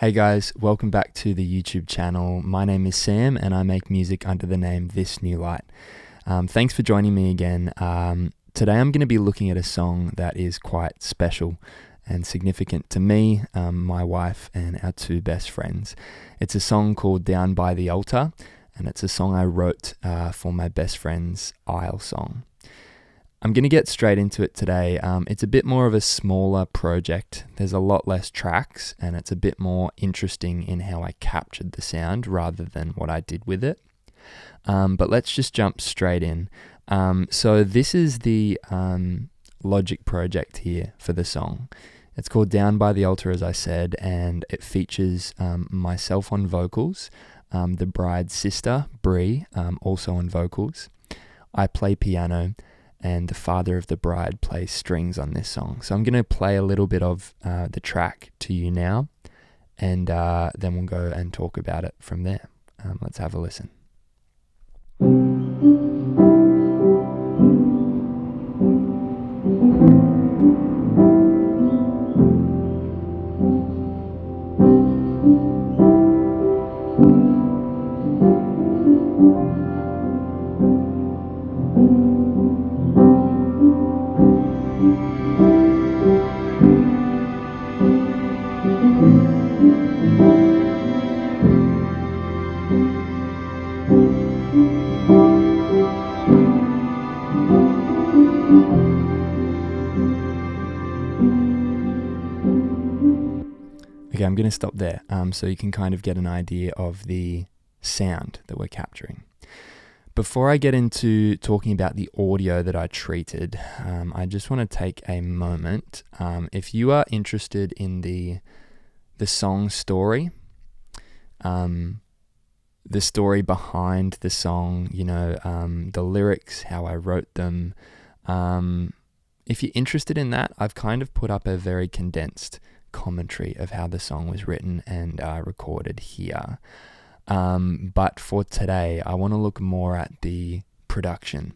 Hey guys, welcome back to the YouTube channel. My name is Sam and I make music under the name thisnewlight. Thanks for joining me again. Today I'm going to be looking at a song that is quite special and significant to me, my wife, and our two best friends. It's a song called Down by the Altar, and it's a song I wrote for my best friend's Isle song. I'm going to get straight into it today. It's a bit more of a smaller project. There's a lot less tracks and it's a bit more interesting in how I captured the sound rather than what I did with it. But let's just jump straight in. So this is the Logic project here for the song. It's called Down by the Altar, as I said, and it features myself on vocals, the bride's sister, Bree, also on vocals. I play piano, and the father of the bride plays strings on this song. So I'm going to play a little bit of the track to you now, and then we'll go and talk about it from there. Let's have a listen. Okay, I'm going to stop there so you can kind of get an idea of the sound that we're capturing. Before I get into talking about the audio that I treated, I just want to take a moment. If you are interested in the song story, the story behind the song, the lyrics, how I wrote them, if you're interested in that, I've kind of put up a very condensed commentary of how the song was written and recorded here. But for today, I want to look more at the production.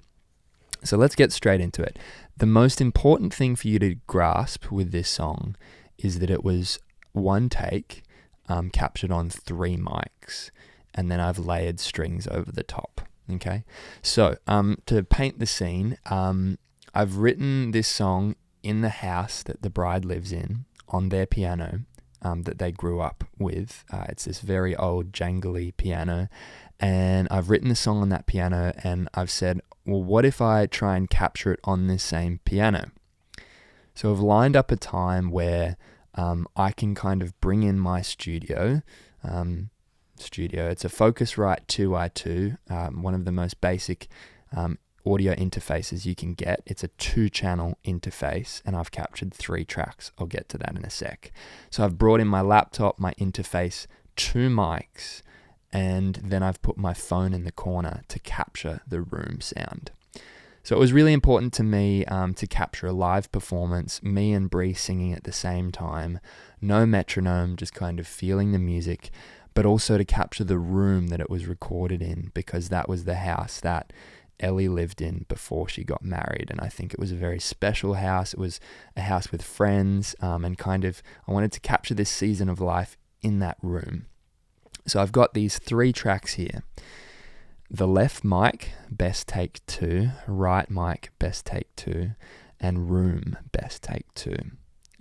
So let's get straight into it. The most important thing for you to grasp with this song is that it was one take, captured on 3 mics, and then I've layered strings over the top. Okay, so to paint the scene, I've written this song in the house that the bride lives in, on their piano that they grew up with. It's this very old jangly piano, and I've written the song on that piano, and I've said, well, what if I try and capture it on this same piano? So I've lined up a time where I can kind of bring in my studio. It's a Focusrite 2i2, one of the most basic audio interfaces you can get. It's a 2-channel interface, and I've captured 3 tracks. I'll get to that in a sec. So I've brought in my laptop, my interface, 2 mics, and then I've put my phone in the corner to capture the room sound. So it was really important to me to capture a live performance, me and Bree singing at the same time, no metronome, just kind of feeling the music, but also to capture the room that it was recorded in, because that was the house that Ellie lived in before she got married, and I think it was a very special house. It was a house with friends, and kind of I wanted to capture this season of life in that room. So I've got these 3 tracks here. The left mic, best take 2, right mic, best take 2, and room, best take 2.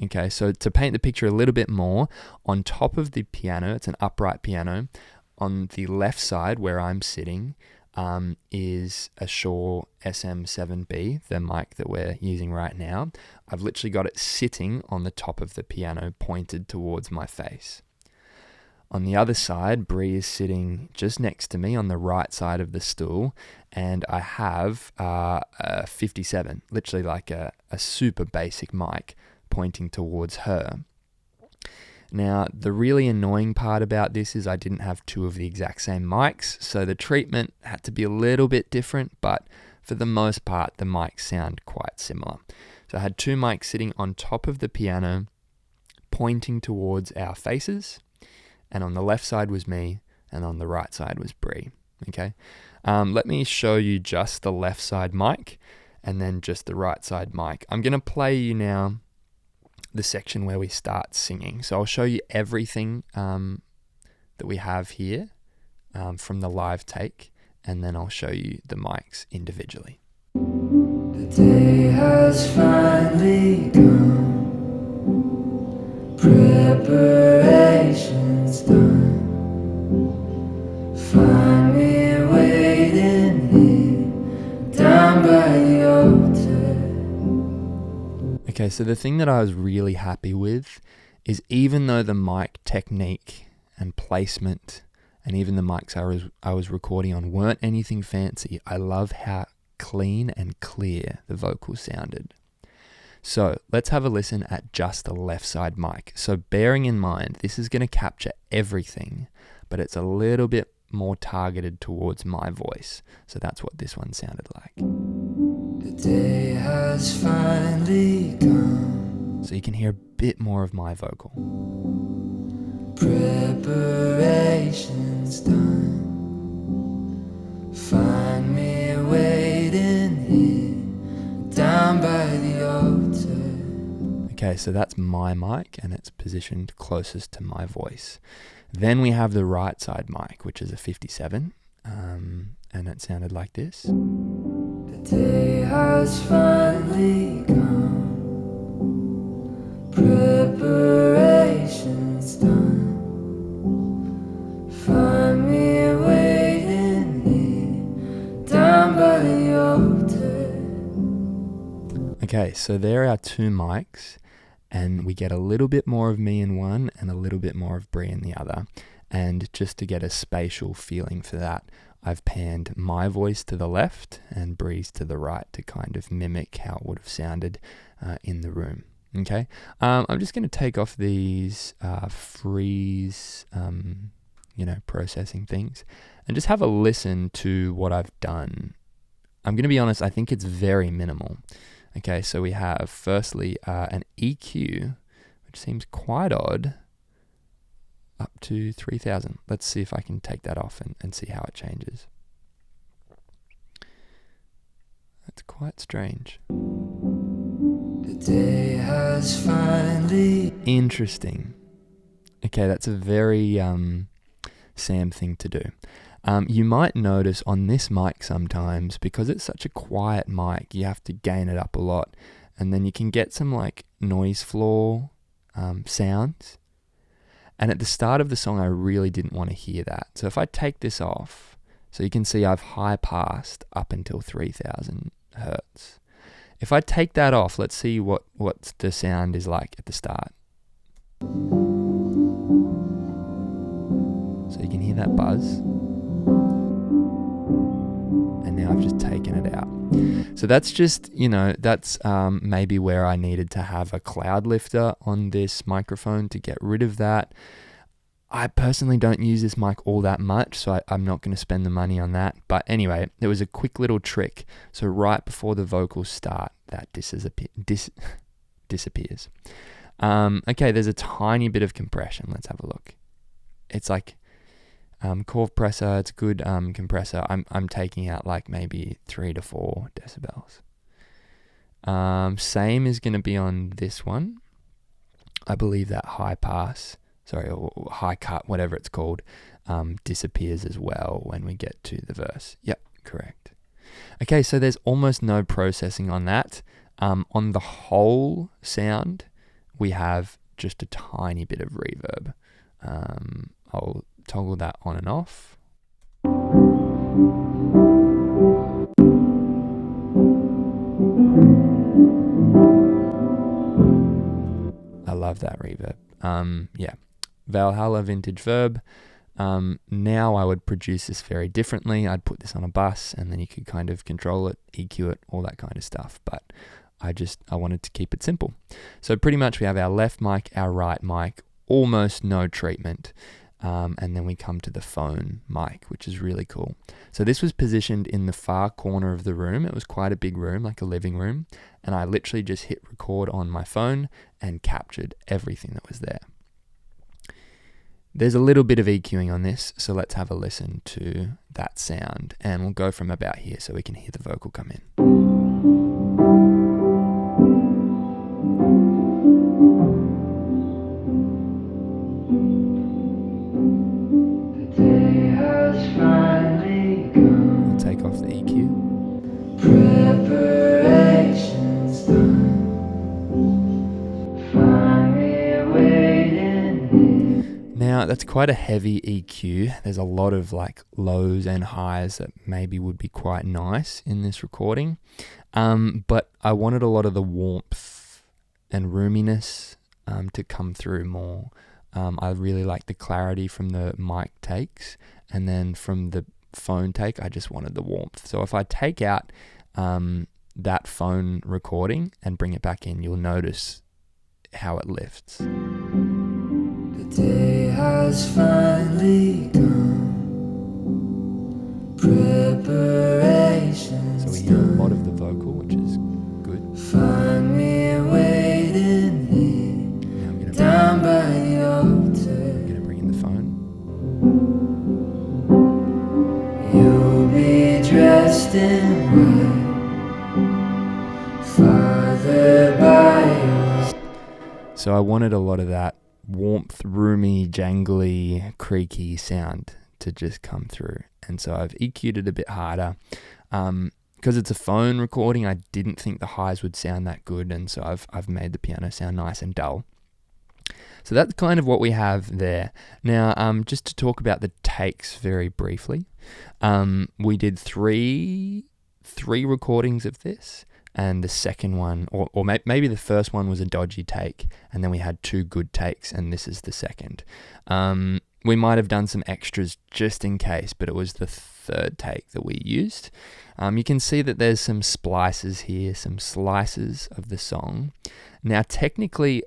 Okay, so to paint the picture a little bit more, on top of the piano, it's an upright piano, on the left side where I'm sitting, is a Shure SM7B, the mic that we're using right now. I've literally got it sitting on the top of the piano, pointed towards my face. On the other side, Bree is sitting just next to me on the right side of the stool, and I have a 57, literally like a super basic mic pointing towards her. Now, the really annoying part about this is I didn't have 2 of the exact same mics, so the treatment had to be a little bit different, but for the most part, the mics sound quite similar. So I had 2 mics sitting on top of the piano, pointing towards our faces, and on the left side was me, and on the right side was Bree. Okay, let me show you just the left side mic, and then just the right side mic. I'm going to play you now the section where we start singing. So I'll show you everything that we have here from the live take, and then I'll show you the mics individually. The day has finally come, preparations done. Find me waiting here, down by the altar. Okay, so the thing that I was really happy with is, even though the mic technique and placement and even the mics I was recording on weren't anything fancy, I love how clean and clear the vocals sounded. So let's have a listen at just the left side mic. So bearing in mind, this is going to capture everything, but it's a little bit more targeted towards my voice. So that's what this one sounded like. The day has finally come. So you can hear a bit more of my vocal. Preparations done. Find me waiting here, down by the altar. Okay, so that's my mic, and it's positioned closest to my voice. Then we have the right side mic, which is a 57, and it sounded like this. The day has finally come. Preparations done. Find me waiting here, down by the altar. Okay, so there are two mics, and we get a little bit more of me in one and a little bit more of Brie in the other. And just to get a spatial feeling for that, I've panned my voice to the left and Brie's to the right to kind of mimic how it would have sounded in the room. Okay, I'm just going to take off these freeze, processing things, and just have a listen to what I've done. I'm going to be honest, I think it's very minimal. Okay, so we have firstly an EQ, which seems quite odd, up to 3000. Let's see if I can take that off and see how it changes. That's quite strange. The day has finally. Interesting. Okay, that's a very Sam thing to do. You might notice on this mic sometimes, because it's such a quiet mic, you have to gain it up a lot, and then you can get some like noise floor sounds. And at the start of the song, I really didn't want to hear that. So if I take this off, so you can see I've high passed up until 3000 hertz. If I take that off, let's see what the sound is like at the start. So you can hear that buzz. And now I've just taken it out. So that's just, that's maybe where I needed to have a cloud lifter on this microphone to get rid of that. I personally don't use this mic all that much, so I'm not going to spend the money on that. But anyway, there was a quick little trick. So right before the vocals start, that disappears. Okay, there's a tiny bit of compression. Let's have a look. It's like core compressor. It's a good compressor. I'm taking out like maybe 3 to 4 decibels. Same is going to be on this one. I believe that high cut, whatever it's called, disappears as well when we get to the verse. Yep, correct. Okay, so there's almost no processing on that. On the whole sound, we have just a tiny bit of reverb. I'll toggle that on and off. I love that reverb. Valhalla vintage verb. Now I would produce this very differently. I'd put this on a bus and then you could kind of control it, EQ it, all that kind of stuff. But I wanted to keep it simple. So pretty much we have our left mic, our right mic, almost no treatment. And then we come to the phone mic, which is really cool. So this was positioned in the far corner of the room. It was quite a big room, like a living room. And I literally just hit record on my phone and captured everything that was there. There's a little bit of EQing on this, so let's have a listen to that sound. And we'll go from about here so we can hear the vocal come in. Now, that's quite a heavy EQ. There's a lot of like lows and highs that maybe would be quite nice in this recording. But I wanted a lot of the warmth and roominess to come through more. I really like the clarity from the mic takes, and then from the phone take, I just wanted the warmth. So if I take out that phone recording and bring it back in, you'll notice how it lifts. The day has finally come. Preparations So we hear a lot of the vocal, which is good. find me waiting here, Now I'm down by the altar. gonna bring in the phone. You'll be dressed in white, Father by your So I wanted a lot of that warmth, roomy, jangly, creaky sound to just come through. And so I've EQ'd it a bit harder. Because it's a phone recording, I didn't think the highs would sound that good, and so I've made the piano sound nice and dull. So that's kind of what we have there. Now, just to talk about the takes very briefly, we did three recordings of this, and the second one, or maybe the first one was a dodgy take, and then we had 2 good takes, and this is the second. We might have done some extras just in case, but it was the third take that we used. You can see that there's some splices here, some slices of the song. Now, technically,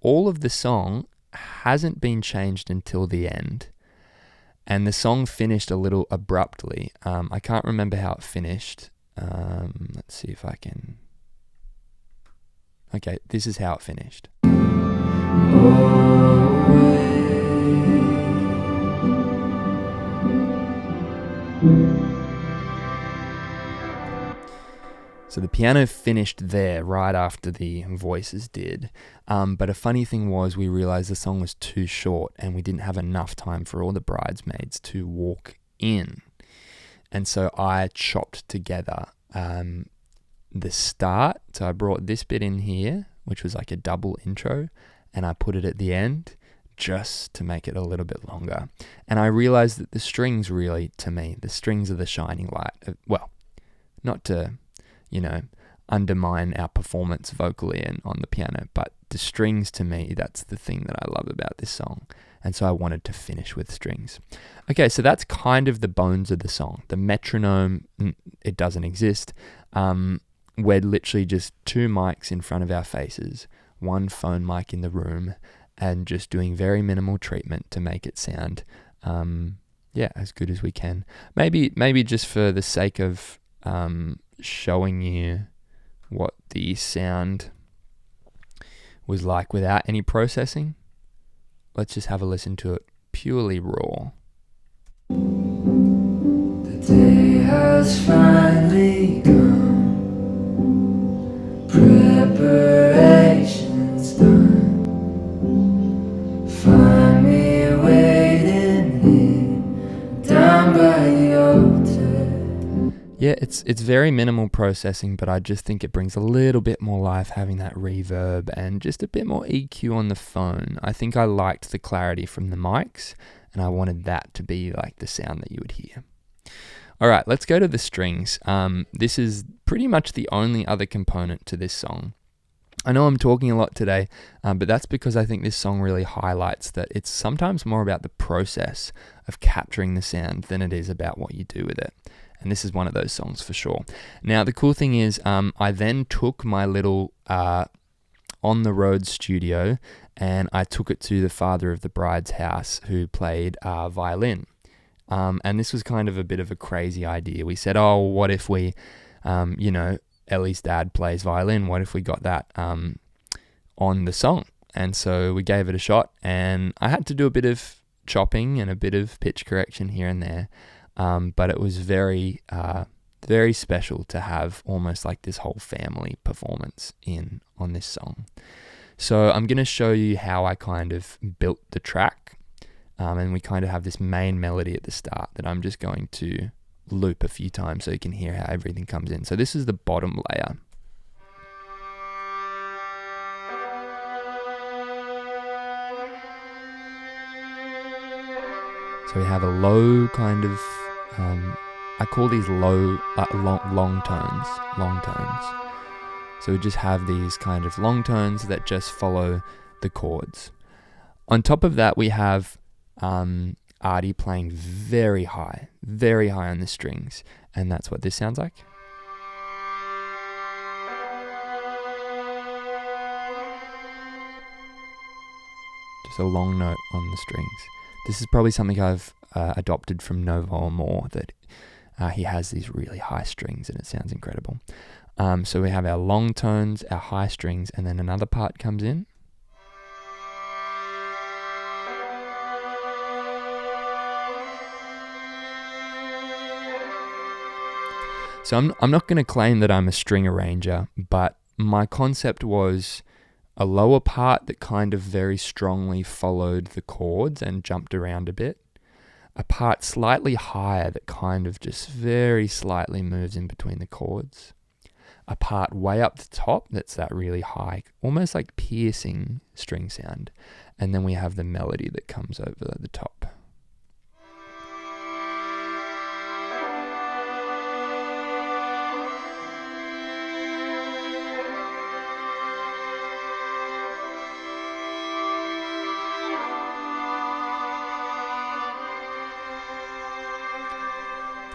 all of the song hasn't been changed until the end, and the song finished a little abruptly. I can't remember how it finished. Let's see if I can. Okay, this is how it finished. So the piano finished there right after the voices did. But a funny thing was we realized the song was too short and we didn't have enough time for all the bridesmaids to walk in. And so I chopped together the start. So I brought this bit in here, which was like a double intro, and I put it at the end just to make it a little bit longer. And I realized that the strings really, to me, the strings are the shining light. Well, not to, undermine our performance vocally and on the piano, but the strings, to me, that's the thing that I love about this song. And so I wanted to finish with strings. Okay, so that's kind of the bones of the song. The metronome, it doesn't exist. We're literally just 2 mics in front of our faces, 1 phone mic in the room, and just doing very minimal treatment to make it sound, as good as we can. Maybe just for the sake of showing you what the sound was like without any processing, let's just have a listen to it purely raw. The day has finally come. Preparations done. Find me waiting here, down by the altar. Yeah, it's very minimal processing, but I just think it brings a little bit more life having that reverb and just a bit more EQ on the phone. I think I liked the clarity from the mics, and I wanted that to be like the sound that you would hear. All right, let's go to the strings. This is pretty much the only other component to this song. I know I'm talking a lot today, but that's because I think this song really highlights that it's sometimes more about the process of capturing the sound than it is about what you do with it. And this is one of those songs for sure. Now, the cool thing is I then took my little on-the-road studio and I took it to the father of the bride's house who played violin. And this was kind of a bit of a crazy idea. We said, what if we, Ellie's dad plays violin. What if we got that on the song? And so we gave it a shot, and I had to do a bit of chopping and a bit of pitch correction here and there. But it was very, very special to have almost like this whole family performance on this song. So I'm going to show you how I kind of built the track. And we kind of have this main melody at the start that I'm just going to loop a few times so you can hear how everything comes in. So this is the bottom layer. So we have a low kind of, I call these low, long tones. So we just have these kind of long tones that just follow the chords. On top of that, we have Artie playing very high on the strings, and that's what this sounds like. Just a long note on the strings. This is probably something I've adopted from Nova or More, that he has these really high strings and it sounds incredible. So we have our long tones, our high strings, and then another part comes in. So I'm not going to claim that I'm a string arranger, but my concept was a lower part that kind of very strongly followed the chords and jumped around a bit. A part slightly higher that kind of just very slightly moves in between the chords. A part way up the top that's that really high, almost like piercing string sound. And then we have the melody that comes over the top.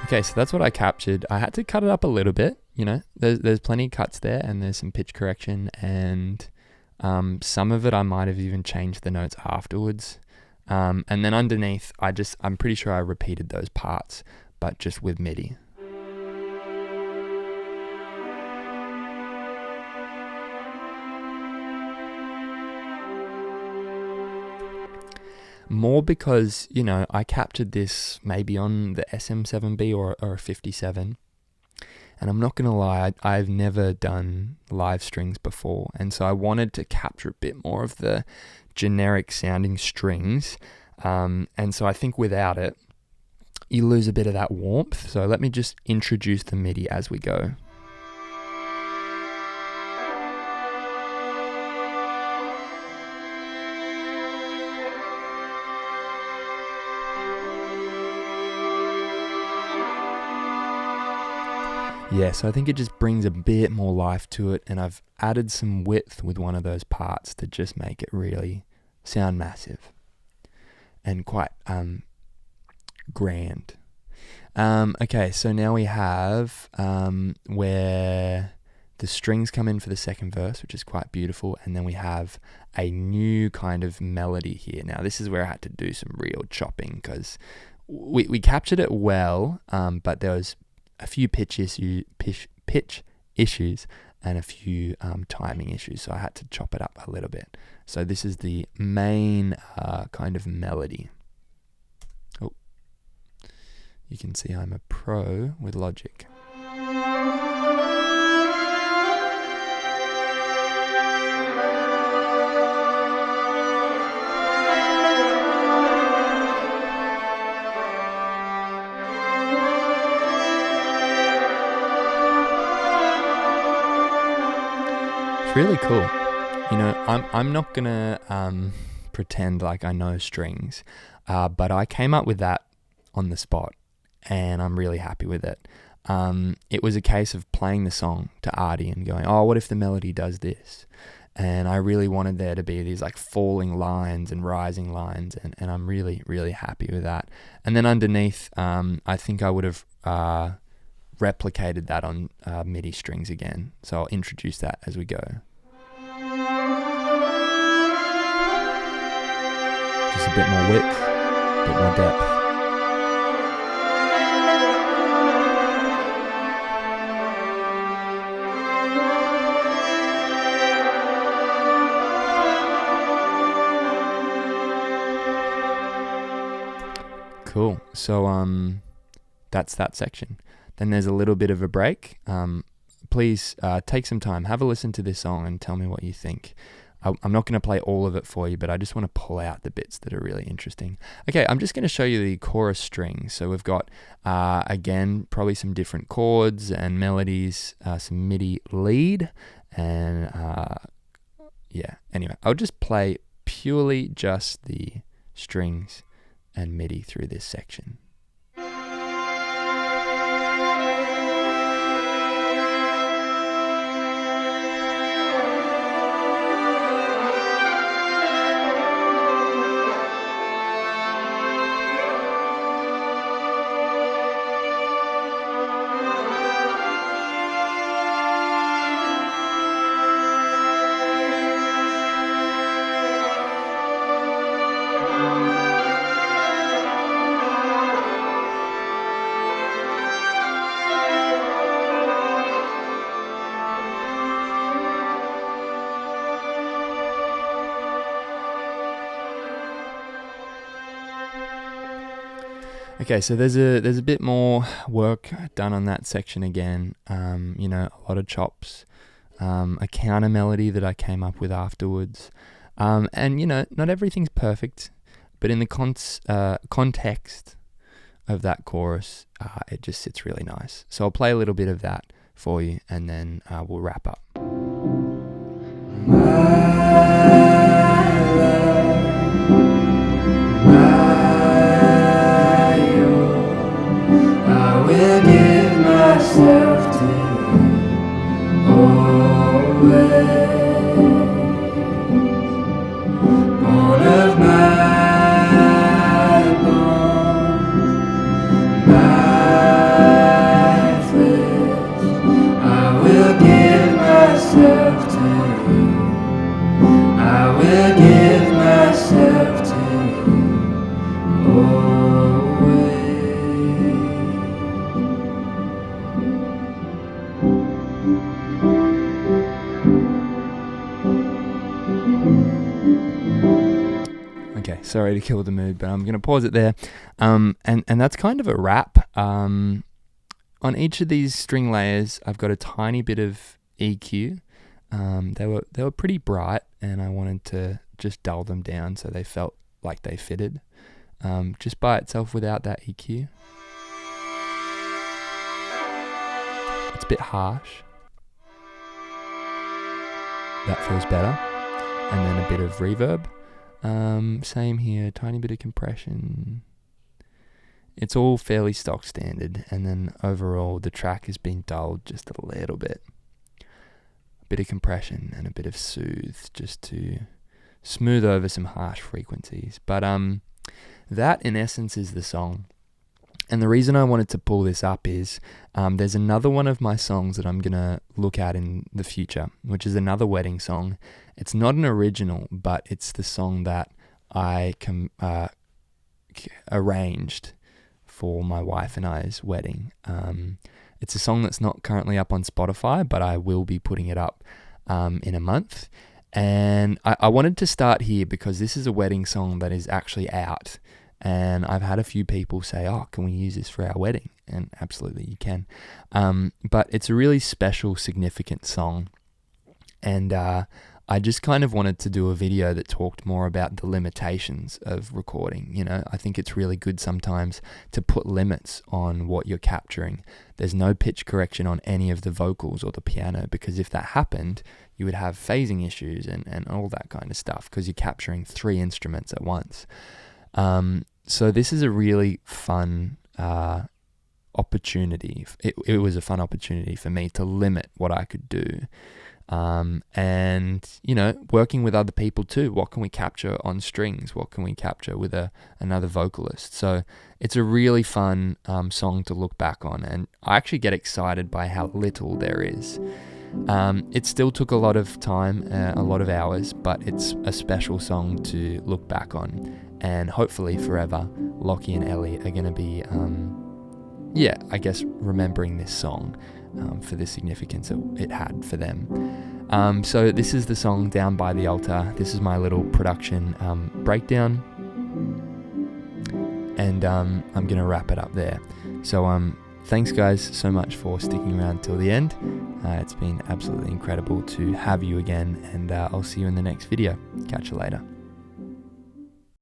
Okay, so that's what I captured. I had to cut it up a little bit, there's plenty of cuts there, and there's some pitch correction, and some of it I might have even changed the notes afterwards. And then underneath, I'm pretty sure I repeated those parts, but just with MIDI. More because, I captured this maybe on the SM7B or a 57. And I'm not going to lie, I've never done live strings before. And so I wanted to capture a bit more of the generic sounding strings. And so I think without it, you lose a bit of that warmth. So let me just introduce the MIDI as we go. Yeah, so I think it just brings a bit more life to it, and I've added some width with one of those parts to just make it really sound massive and quite grand. Okay, so now we have where the strings come in for the second verse, which is quite beautiful, and then we have a new kind of melody here. Now, this is where I had to do some real chopping because we captured it well, but there was a few pitch issues and a few timing issues, so I had to chop it up a little bit. So this is the main kind of melody. Oh, you can see I'm a pro with Logic. Really cool. I'm not gonna pretend like I know strings, but I came up with that on the spot, and I'm really happy with it. It was a case of playing the song to Artie and going, "Oh, what if the melody does this?" And I really wanted there to be these like falling lines and rising lines, and I'm really, really happy with that. And then underneath, I think I would have replicated that on MIDI strings again. So I'll introduce that as we go. Just a bit more width, a bit more depth. Cool. So that's that section. Then there's a little bit of a break. Please take some time, have a listen to this song and tell me what you think. I'm not going to play all of it for you, but I just want to pull out the bits that are really interesting. Okay, I'm just going to show you the chorus strings. So we've got, again, probably some different chords and melodies, some MIDI lead, and yeah. Anyway, I'll just play purely just the strings and MIDI through this section. Okay, so there's a bit more work done on that section again. You know, a lot of chops, a counter melody that I came up with afterwards, and you know, not everything's perfect, but in the context of that chorus, it just sits really nice. So I'll play a little bit of that for you, and then we'll wrap up. Myself to you always, born of my bones, my flesh. I will give myself to you. I will give myself to you always. Okay, sorry to kill the mood, but I'm going to pause it there. And that's kind of a wrap. On each of these string layers, I've got a tiny bit of EQ. They were pretty bright, and I wanted to just dull them down so they felt like they fitted. Just by itself without that EQ. It's a bit harsh. That feels better. And then a bit of reverb. Same here, tiny bit of compression. It's all fairly stock standard, and then overall the track has been dulled just a little bit. A bit of compression and a bit of soothe just to smooth over some harsh frequencies. But that in essence is the song. And the reason I wanted to pull this up is there's another one of my songs that I'm going to look at in the future, which is another wedding song. It's not an original, but it's the song that I arranged for my wife and I's wedding. It's a song that's not currently up on Spotify, but I will be putting it up in a month. And I wanted to start here because this is a wedding song that is actually out. And I've had a few people say, oh, can we use this for our wedding? And absolutely you can. But it's a really special, significant song. And I just kind of wanted to do a video that talked more about the limitations of recording. You know, I think it's really good sometimes to put limits on what you're capturing. There's no pitch correction on any of the vocals or the piano, because if that happened, you would have phasing issues and all that kind of stuff, because you're capturing 3 instruments at once. So this is a really fun opportunity. It was a fun opportunity for me to limit what I could do. And, you know, working with other people too. What can we capture on strings? What can we capture with another vocalist? So it's a really fun song to look back on. And I actually get excited by how little there is. It still took a lot of time, a lot of hours, but it's a special song to look back on. And hopefully forever, Lockie and Ellie are going to be, I guess, remembering this song for the significance it had for them. So this is the song Down by the Altar. This is my little production breakdown. And I'm going to wrap it up there. So thanks guys so much for sticking around till the end. It's been absolutely incredible to have you again, and I'll see you in the next video. Catch you later.